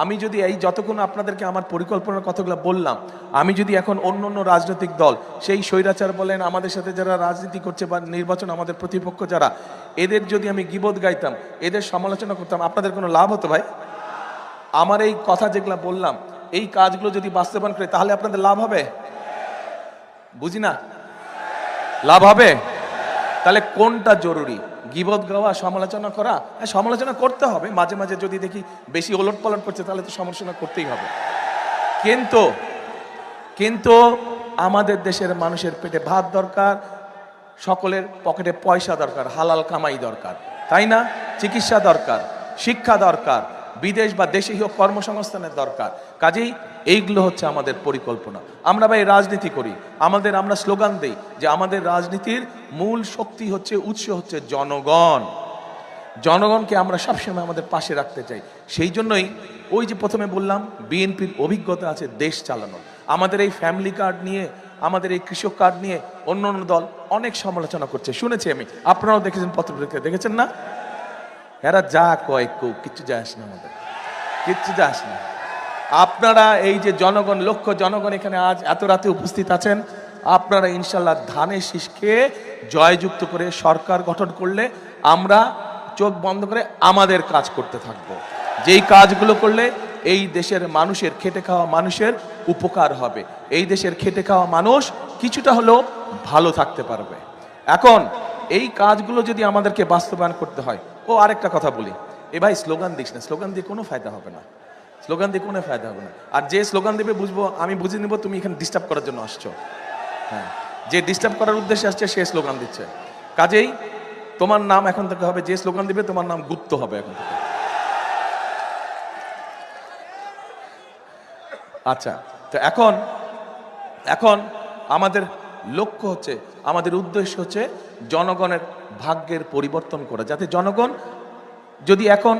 আমি যদি এই যতক্ষণ আপনাদেরকে আমার পরিকল্পনার কথাগুলো বললাম, আমি যদি এখন অন্য অন্য রাজনৈতিক দল, সেই স্বৈরাচার বলেন, আমাদের সাথে যারা রাজনীতি করছে বা নির্বাচন আমাদের প্রতিপক্ষ যারা, এদের যদি আমি গীবত গাইতাম, এদের সমালোচনা করতাম, আপনাদের কোনো লাভ হতো ভাই? আমার এই কথা যেগুলো বললাম, এই কাজগুলো যদি বাস্তবায়ন করে, তাহলে আপনাদের লাভ হবে? বুঝি না, লাভ হবে? তাহলে কোনটা জরুরি? গীবত গাওয়া, সমালোচনা করা? হ্যাঁ, সমালোচনা করতে হবে মাঝে মাঝে, যদি দেখি বেশি ওলট পালট করছে তাহলে তো সমালোচনা করতেই হবে। কিন্তু আমাদের দেশের মানুষের পেটে ভাত দরকার, সকলের পকেটে পয়সা দরকার, হালাল কামাই দরকার, তাই না? চিকিৎসা দরকার, শিক্ষা দরকার, বিদেশ বা দেশে হোক কর্মসংস্থানের দরকার। কাজেই এইগুলো হচ্ছে আমাদের পরিকল্পনা। আমরা ভাই রাজনীতি করি, আমরা স্লোগান দেই যে আমাদের রাজনীতির মূল শক্তি হচ্ছে, উৎস হচ্ছে জনগণ। জনগণকে আমরা সবসময় আমাদের পাশে রাখতে চাই। সেই জন্যই ওই যে প্রথমে বললাম, বিএনপির অভিজ্ঞতা আছে দেশ চালানোর। আমাদের এই ফ্যামিলি কার্ড নিয়ে, আমাদের এই কৃষক কার্ড নিয়ে অন্য অন্য দল অনেক সমালোচনা করছে, শুনেছি আমি, আপনারাও দেখেছেন, পত্রপত্রিকা দেখেছেন না? এরা যা কয় কিচ্ছু যায় আসে না, আমাদের কিচ্ছু যায় আসে না। আপনারা এই যে জনগণ, লক্ষ জনগণ এখানে আজ এত রাতে উপস্থিত আছেন, আপনারা ইনশাল্লাহ ধানের শীষকে জয়যুক্ত করে সরকার গঠন করলে আমরা চোখ বন্ধ করে আমাদের কাজ করতে থাকবো। যেই কাজগুলো করলে এই দেশের মানুষের, খেটে খাওয়া মানুষের উপকার হবে, এই দেশের খেটে খাওয়া মানুষ কিছুটা হলেও ভালো থাকতে পারবে। এখন এই কাজগুলো যদি আমাদেরকে বাস্তবায়ন করতে হয়, ও আরেকটা কথা বলি, এ ভাই স্লোগান দিস না, স্লোগান দিয়ে কোনো ফায়দা হবে না, স্লোগান দিয়ে কোনো ফায়দা হবে না। আর যে স্লোগান দেবে বুঝবো, আমি বুঝে নিব তুমি এখানে ডিস্টার্ব করার জন্য আসছো। হ্যাঁ, যে ডিস্টার্ব করার উদ্দেশ্যে আসছে সে স্লোগান দিচ্ছে। কাজেই তোমার নাম এখন থেকে হবে, যে স্লোগান দিবে তোমার নাম গুপ্ত হবে এখন থেকে। আচ্ছা, তো এখন আমাদের লক্ষ্য হচ্ছে, আমাদের উদ্দেশ্য হচ্ছে জনগণের ভাগ্যের পরিবর্তন করা, যাতে জনগণ যদি এখন